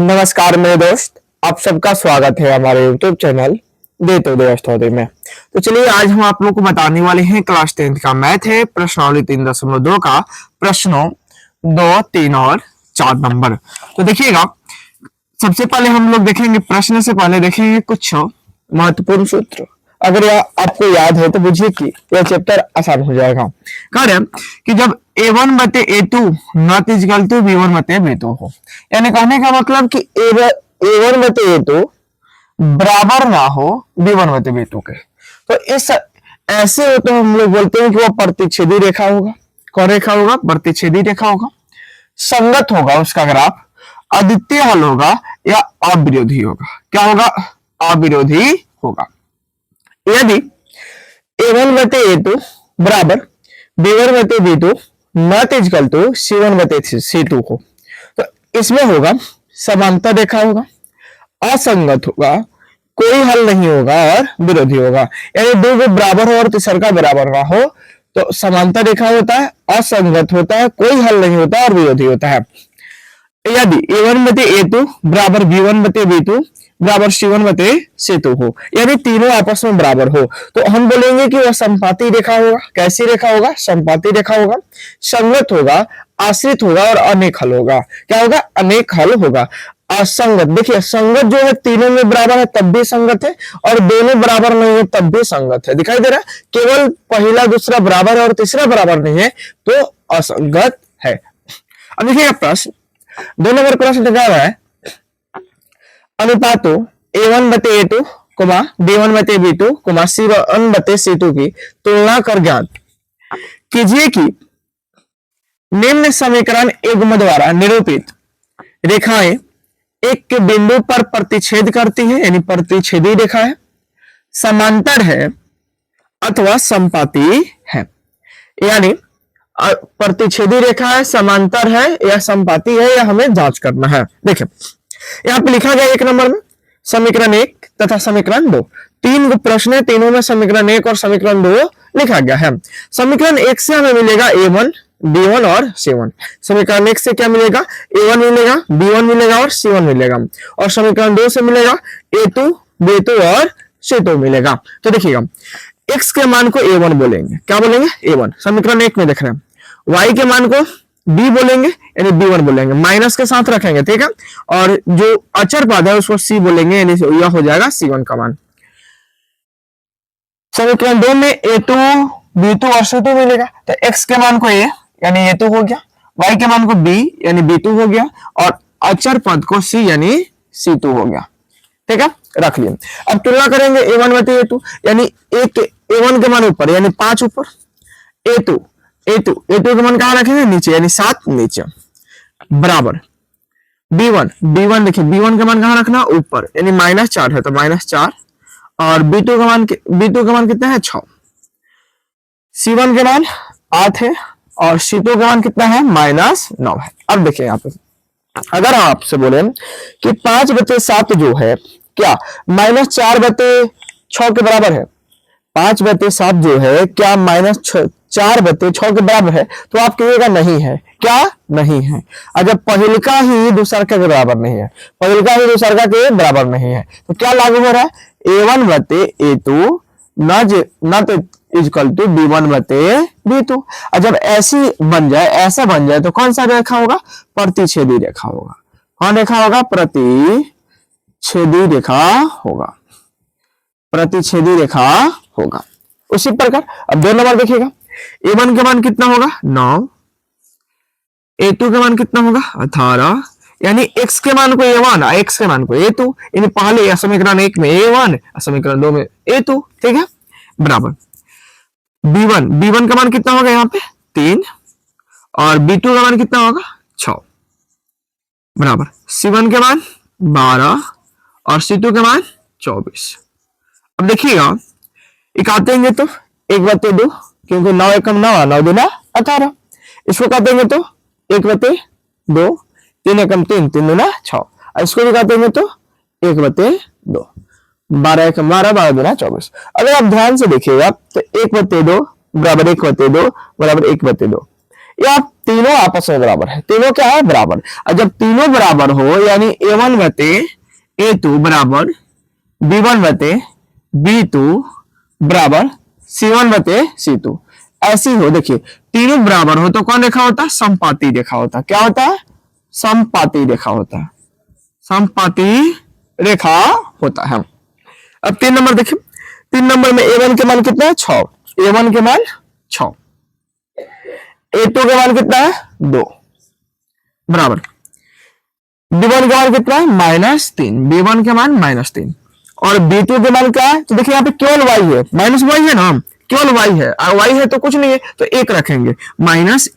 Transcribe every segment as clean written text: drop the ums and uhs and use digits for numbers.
नमस्कार मेरे दोस्त, आप सबका स्वागत है हमारे YouTube चैनल दे तो दोस्त होते में। तो चलिए आज हम आप लोग को बताने वाले हैं क्लास 10th का मैथ है प्रश्नावली 3.2 का प्रश्नों 2, 3 और 4 नंबर। तो देखिएगा, सबसे पहले हम लोग देखेंगे, प्रश्न से पहले देखेंगे कुछ महत्वपूर्ण सूत्र। अगर आपको याद है तो बुझिए कि यह चैप्टर आसान हो जाएगा। कारण कि जब a1 बटे a2 not equal to b1 बटे b2 हो, यानी कहने का मतलब कि a1 बटे a2 बराबर ना हो b1 बटे b2 के, तो इस ऐसे हो तो हम लोग बोलते हैं कि वो प्रतिच्छेदी रेखा होगा। कौन रेखा होगा? प्रतिच्छेदी रेखा होगा, संगत होगा उसका ग्राफ, अद्वितीय हल होगा या अविरोधी होगा। क्या होगा? अविरोधी होगा। यदि a1 बटे a2 बराबर b1 बटे b2 not equal to c1 बटे c2 हो, तो इसमें होगा समांतर रेखा होगा, असंगत होगा, कोई हल नहीं होगा और विरोधी होगा। यानी दो को बराबर हो और तीसरा का बराबर ना हो तो समांतर रेखा होता है, असंगत होता है, कोई हल नहीं होता और विरोधी होता है। यदि a1 बटे a2 बराबर b1 बटे b2 बराबर c1 बटे c2 हो, यानी तीनों आपस में बराबर हो, तो हम बोलेंगे कि वह समपाती रेखा होगा। कैसी रेखा होगा? समपाती रेखा होगा, संगत होगा, आश्रित होगा और अनेक हल होगा। क्या होगा? अनेक हल होगा। असंगत, देखिए संगत जो है तीनों में बराबर है तब भी संगत है, और दोनों बराबर नहीं है तब भी संगत है। दिखाई दे रहा है? केवल पहला दूसरा बराबर है और तीसरा बराबर नहीं है तो असंगत है। अब देखिएगा प्रश्न 2 नंबर प्रश्न क्या है, अनुपातों a1 बटे a2, b1 बटे b2, c1 बटे c2 की तुलना कर ज्ञात कीजिए कि निम्न समीकरण युग्म द्वारा निरूपित रेखाएं एक के बिंदु पर प्रतिच्छेद करती है, यानी प्रतिच्छेदी रेखा है, समांतर है अथवा समपाती है। यानी प्रतिच्छेदी रेखा है, समांतर है या समपाती है, या हमें जांच करना है। देखिए यहाँ पे लिखा गया 1 नंबर में समीकरण 1 तथा समीकरण 2, 3 प्रश्न है, तीनों में समीकरण 1 और समीकरण 2 लिखा गया है। समीकरण 1 से हमें मिलेगा a1, b1 और c1। समीकरण 1 से क्या मिलेगा? a1 मिलेगा, b1 मिलेगा और c1 मिलेगा। और समीकरण 2 से मिलेगा a2, b2 और c2 मिलेगा। तो देखिएगा, x के मान को a1 बोलेंगे। क्या बोलेंगे? a1। समीकरण 1 में देख रहे हैं। y के मान को b बोलेंगे, यानी b1 बोलेंगे, माइनस के साथ रखेंगे, ठीक है। और जो अचर पद है उसको c बोलेंगे, यानी यह हो जाएगा c1 का मान। समीकरण 2 में a2, b2 और c2 मिलेगा, तो x के मान को a यानी a2 हो गया, y के मान को b यानी b2 हो गया, और अचर पद को c यानी c2 हो गया। ठीक है, रख लिए। अब तुलना करेंगे a1 बटे a2, यानी a1 के मान ऊपर यानी 5 ऊपर, a2 के मान कहां रखेंगे? नीचे, यानी 7 नीचे, बराबर b1 देखिए, b1 के मान कहां रखना? ऊपर, यानी -4 है तो -4, और b2 के मान कितना है? 6। c1 के मान 8 है और c2 का मान कितना है? -9 है। अब देखिए यहाँ पे अगर हम आपसे बोले कि 5 बटे 7 जो है क्या -4 बटे 6 के बराबर है, 5 बटे 7 जो है क्या -4 बटे 6 के बराबर है, तो आप कहिएगा नहीं है। क्या नहीं है? अगर पहिलका ही दूसरा के बराबर नहीं है, पहिलका ही दूसरा के बराबर नहीं है, तो क्या लागू हो रहा है? a1 बटे a2 not equal to b1 बटे b2। और जब ऐसा बन जाए तो कौन सा रेखा होगा? प्रतिच्छेदी रेखा होगा। कौन रेखा होगा? प्रतिच्छेदी रेखा होगा, प्रतिच्छेदी रेखा होगा। उसी प्रकार अब 2 नंबर देखिएगा, a1 के मान कितना होगा? 9, a2 के मान कितना होगा? 18, यानी x के मान को a1 और x के मान को a2, यानी पहले समीकरण 1 में a1, समीकरण 2 में a2, ठीक है, बराबर b1 का मान कितना होगा? यहाँ पे 3, और b2 का मान कितना होगा? 6, बराबर c1 के मान 12 और c2 के मान 24। अब देखिएगा, एक काटेंगे तो 1/2, क्योंकि 9 एकम 9, 9 दूना 18। इसको काटेंगे तो 1/2, 3 एकम 3, 3 दूना 6। इसको भी काटेंगे तो 1/2, 12 एकम 12, 12 दूना 24। अगर आप ध्यान से देखिएगा तो 1/2 बराबर 1/2 बराबर 1/2। या तीनों आपस में बराबर है, तीनों क्या है बराबर। और जब तीनों बराबर हो यानी A1 बते A2 बराबर B1 बते B2 बराबर C1 बते C2, ऐसी हो। देखिए तीनों बराबर हो तो कौन रेखा होता है, समपाती रेखा होता है। क्या होता है, समपाती रेखा होता है, समपाती रेखा होता है। अब 3 नंबर देखिए, 3 नंबर में A1 के मान कितना है 6, A1 के मान 6, A2 के मान कितना है 2 बराबर B1 के मान कितना है -3, B1 के मान -3 और B2 के मान क्या है, तो देखिए यहाँ पे केवल y है, -y है ना, केवल y है और y है तो कुछ नहीं है तो 1 रखेंगे, -1,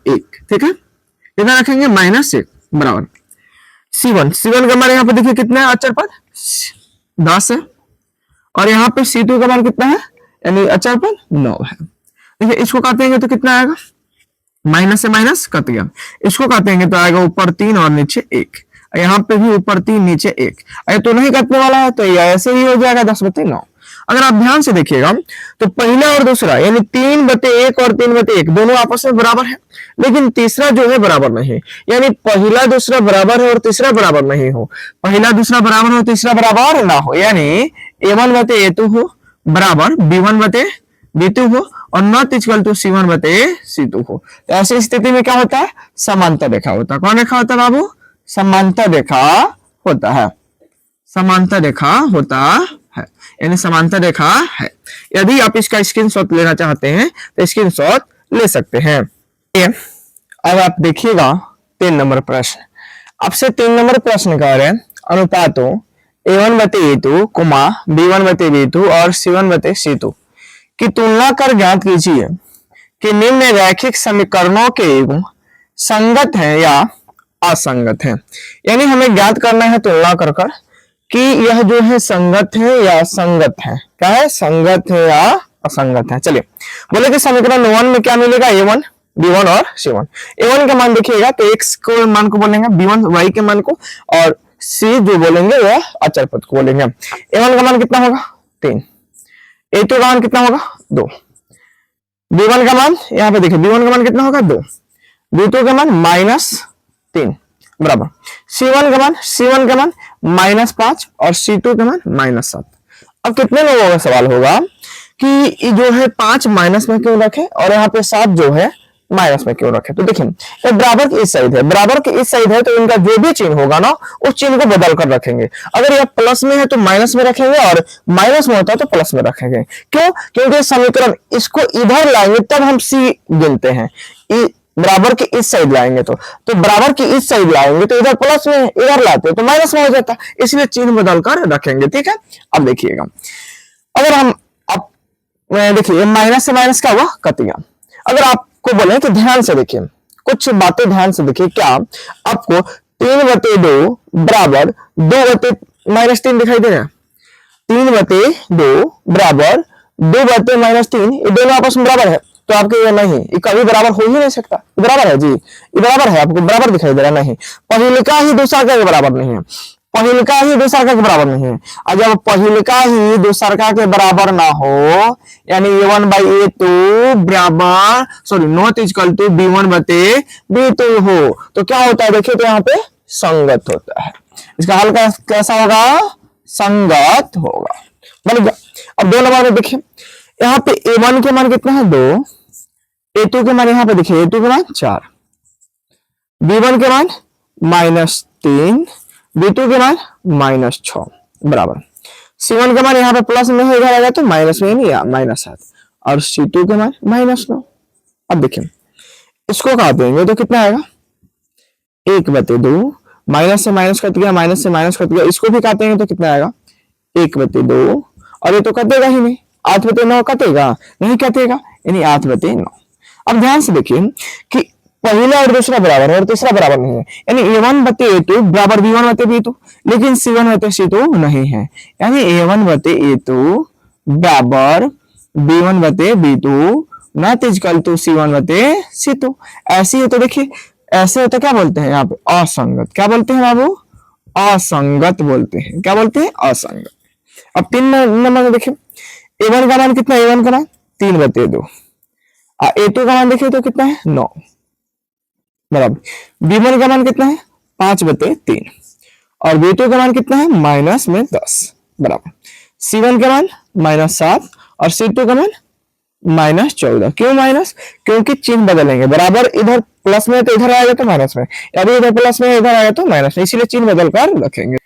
ठीक है, कितना रखेंगे -1 बराबर C1 का मान यहाँ पे देखिए कितना है अचर पद 10 है और यहाँ पे C2 का मान कितना है यानी अचर पद 9 है। देखिए इसको काटेंगे तो कितना आएगा, माइनस से माइनस कट गया, इसको काटेंगे तो आएगा ऊपर 3 और नीचे 1, यहाँ पे भी ऊपर 3 नीचे 1, अरे तो नहीं कटने वाला है तो ये ऐसे ही हो जाएगा 10/9। अगर आप ध्यान से देखिएगा तो पहला और दूसरा यानी 3/1 और 3/1 दोनों आपस में बराबर है, लेकिन तीसरा जो है बराबर नहीं, यानी पहला दूसरा बराबर है और तीसरा बराबर नहीं हो, पहला दूसरा बराबर हो तीसरा बराबर ना हो, यानी A1/A2 हो बराबर B1/B2 हो और नॉट इक्वल टू C1/C2 हो। तो ऐसी स्थिति में क्या होता है, समांतर रेखा होता है। कौन रेखा होता है बाबू, समांतर रेखा होता है, समांतर रेखा होता है, यानी समांतर रेखा है। यदि आप इसका स्क्रीनशॉट लेना चाहते हैं तो स्क्रीनशॉट ले सकते हैं। अब आप देखिएगा 3 नंबर प्रश्न, आपसे 3 नंबर प्रश्न का है अनुपातों A1/A2, B1/B2 और C1/C2 की तुलना कर ज्ञात कीजिए कि निम्न रैखिक समीकरणों के युग्म संगत है या असंगत है। यानी हमें ज्ञात करना है तुलना कर कि यह जो है संगत है या असंगत है, क्या है संगत है या असंगत है। चलिए बोले कि समीकरण 1 में क्या मिलेगा, A1 B1 और C1। A1 का मान देखिएगा तो x को मान को बोलेंगे, B1 y के मान को और C जो बोलेंगे वह अचर पद को बोलेंगे। A1 का मान कितना होगा 3, A2 का मान कितना होगा 2, B1 का मान यहाँ पे देखिए B1 का मान कितना होगा 2, B2 का मान -3 बराबर C1 का मान -5 और C2 का मान -7। अब कितने लोगों का सवाल होगा कि जो है 5 माइनस में क्यों रखे और यहाँ पे 7 जो है माइनस में क्यों रखे। तो देखिए ये बराबर की इस साइड है, बराबर की इस साइड है तो इनका जो भी चिन्ह होगा ना उस चिन्ह को बदल कर रखेंगे। अगर यह प्लस में है तो माइनस में रखेंगे और माइनस में होता है तो प्लस में रखेंगे। क्यों, क्योंकि समीकरण इसको इधर लाएंगे तब हम C गिनते हैं, बराबर के इस साइड लाएंगे तो बराबर की इस साइड लाएंगे तो इधर प्लस में, इधर लाते तो माइनस में हो जाता, इसलिए चिन्ह बदल कर रखेंगे। ठीक है, अब देखिएगा अगर हम अब देखिए माइनस से माइनस क्या हुआ कट गया। अगर आपको बोले कि ध्यान से देखिए कुछ बातें, ध्यान से देखिए, क्या आपको 3/2 बराबर 2/-3 दिखाई दे रहा है, 3/2 बराबर 2/-3, ये दोनों आपस में बराबर है तो आपके ये नहीं, ये कभी बराबर हो ही नहीं सकता। बराबर है जी, ये बराबर है, आपको बराबर दिखाई दे रहा नहीं, पहिलका ही दूसरा के बराबर नहीं है, पहिलका ही दूसरा के बराबर नहीं है। और जब पहिलका ही दूसरा के बराबर ना हो यानी A1/A2 बराबर नॉट इक्वल टू B1/B2 हो तो क्या होता है, देखिए तो यहाँ पे संगत होता है। इसका हल कैसा होगा, संगत होगा, बन गया। अब 2 नंबर में देखिए यहाँ पे A1 के मान कितना है 2, A2 के मान यहाँ पे देखिए A2 के मान 4, B1 के मान -3, B2 के मान -6 बराबर C1 के मान यहाँ पे प्लस में है, इधर आएगा तो माइनस में नहीं -7 और C2 के मान -9। अब देखिए इसको काट देंगे तो कितना आएगा 1/2, माइनस से माइनस कट गया, माइनस से माइनस कट गया, इसको भी काटेंगे तो कितना आएगा 1/2 और ये तो कटेगा ही नहीं, 8/9 कटेगा नहीं, कटेगा यानी 8/9। अब ध्यान से देखिए कि पहला और दूसरा बराबर है और तीसरा बराबर नहीं है, यानी A1/A2 बराबर B1/B2, लेकिन C1/C2 नहीं है, यानी A1/A2 बराबर B1/B2 not equal to C1/C2। ऐसी है तो देखिए ऐसे होता क्या बोलते हैं यहाँ पे असंगत, क्या बोलते हैं बाबू, असंगत बोलते हैं, क्या बोलते हैं असंगत। अब 3 नंबर में देखिए A1 का मान कितना, A1 का मान 3/2, A2 का मान देखिए तो कितना है 9, बराबर b1 का मान कितना है 5/3 और b2 का मान कितना है माइनस में 10 बराबर c1 का मान -7 और c2 का मान -14। क्यों माइनस? क्योंकि चिन्ह बदलेंगे, बराबर इधर प्लस में तो इधर आएगा तो माइनस में, अभी इधर प्लस में इधर आएगा तो माइनस में, इसीलिए चिन्ह बदल कर रखेंगे।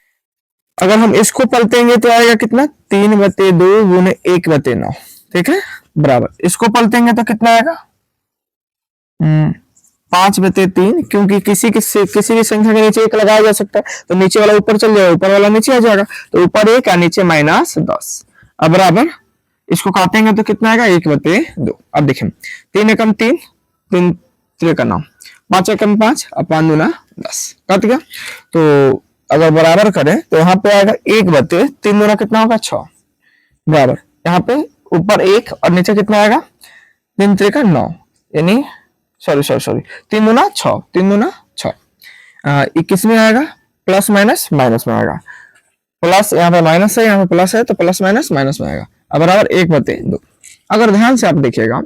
अगर हम इसको पलटेंगे तो आएगा कितना 3/2 गुने 1/9। ठीक है बराबर इसको पलटेंगे तो कितना आएगा 5/3, क्योंकि किसी भी संख्या के नीचे 1 लगाया जा सकता है तो नीचे वाला ऊपर चल जाएगा, ऊपर वाला नीचे आ जाएगा, तो ऊपर 1 और नीचे -10। अब बराबर इसको काटेंगे तो कितना आएगा 1/2। अब देखें 3 एकम 3, 3 त्रिका 9, 5 एकम 5 और 5 दूना 10 कट गया। तो अगर बराबर करें तो यहाँ पे आएगा 1/3 दूना कितना होगा 6 बराबर यहाँ पे ऊपर 1 और नीचे कितना आएगा 3 त्रिका 9 यानी सॉरी 3 दूना 6, 3 दूना 6 21 में आएगा प्लस माइनस माइनस में आएगा, प्लस यहाँ पे माइनस है यहाँ पे प्लस है तो प्लस माइनस माइनस में आएगा। अब बराबर 1/2। अगर ध्यान से आप देखिएगा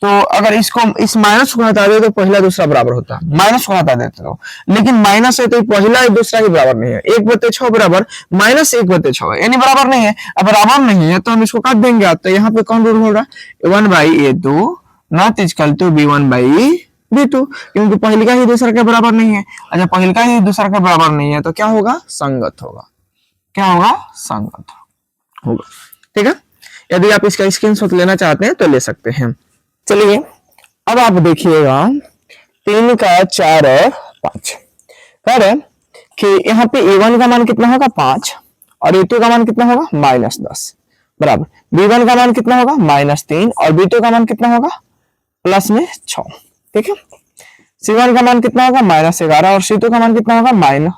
तो अगर इसको इस माइनस को हटा दे तो पहला दूसरा बराबर होता है, माइनस को हटा देते हो, लेकिन माइनस है तो पहला दूसरा ही बराबर नहीं है। 1/6 बराबर -1/6 यानी बराबर नहीं है। अब बराबर नहीं है तो हम इसको काट देंगे, तो यहाँ पे कौन रूल होगा 1/a2 not equal to b1/b2, क्योंकि पहले का ही दूसरा के बराबर नहीं है। अच्छा पहले का ही दूसरा के बराबर नहीं है तो क्या होगा संगत होगा, क्या होगा संगत होगा। ठीक है, यदि आप इसका स्क्रीनशॉट लेना चाहते हैं तो ले सकते हैं। चलिए अब आप देखिएगा 3 का 4 और 5 कह रहे कि यहाँ पे a1 का मान कितना होगा 5 और a2 का मान कितना होगा -10 बराबर b1 का मान कितना होगा -3 और b2 का मान कितना होगा प्लस में 6। ठीक है, c1 का मान कितना होगा -11 और c2 का मान कितना होगा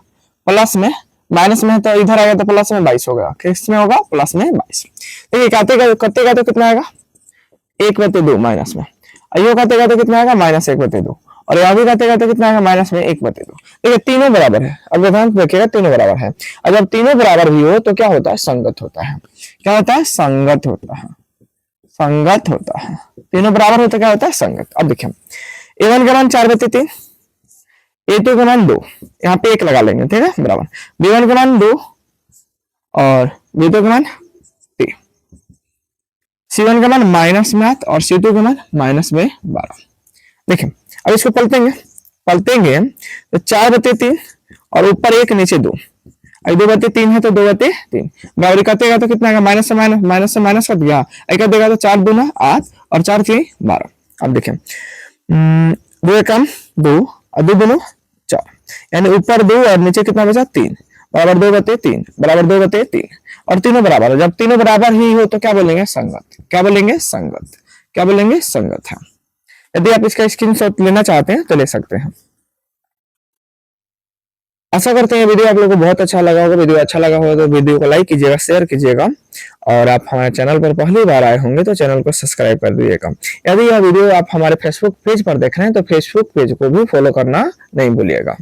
प्लस में माइनस में, तो इधर आएगा तो प्लस में 22 होगा, किसमें होगा प्लस में 22। देखिए कटेगा तो कितना आएगा 1/2 माइनस में, यो कटेगा तो कितना आएगा -1/2 और यहाँ भी कटेगा तो कितना आएगा माइनस में 1/2। देखिए तीनों बराबर है, अब ध्यान रखिएगा तीनों बराबर है, और जब तीनों बराबर भी हो तो क्या होता है संगत होता है। क्या होता है संगत होता है, संगत होता है। तीनों बराबर होता क्या होता है संगत। अब देखिए a1 का मान 4/3, a2 का मान 2, यहाँ पे 1 लगा लेंगे ठीक है बराबर b1 का मान 2 और b2 का मान 3, c1 का मान -8 और c2 का मान -12। देखिए अब इसको पलटेंगे तो 4/3 और ऊपर 1 नीचे 2, 2/3 है तो 2/3 बराबर कटेगा तो कितना आएगा माइनस से माइनस कट गया, एक देगा तो 4 दूना 8 और 4 3 12। अब देखिए 2 एकम 2 और 2 दूना 4 यानी ऊपर 2 और नीचे कितना बचा 3 बराबर 2/3 बराबर 2/3 और तीनों बराबर है। जब तीनों बराबर ही हो तो क्या बोलेंगे संगत, क्या बोलेंगे संगत, क्या बोलेंगे संगत है। यदि आप इसका स्क्रीनशॉट लेना चाहते हैं तो ले सकते हैं। आशा करते हैं वीडियो आप लोगों को बहुत अच्छा लगा होगा। वीडियो अच्छा लगा होगा तो वीडियो को लाइक कीजिएगा, शेयर कीजिएगा, और आप हमारे चैनल पर पहली बार आए होंगे तो चैनल को सब्सक्राइब कर दीजिएगा। यदि यह वीडियो आप हमारे फेसबुक पेज पर देख रहे हैं तो फेसबुक पेज को भी फॉलो करना नहीं भूलिएगा।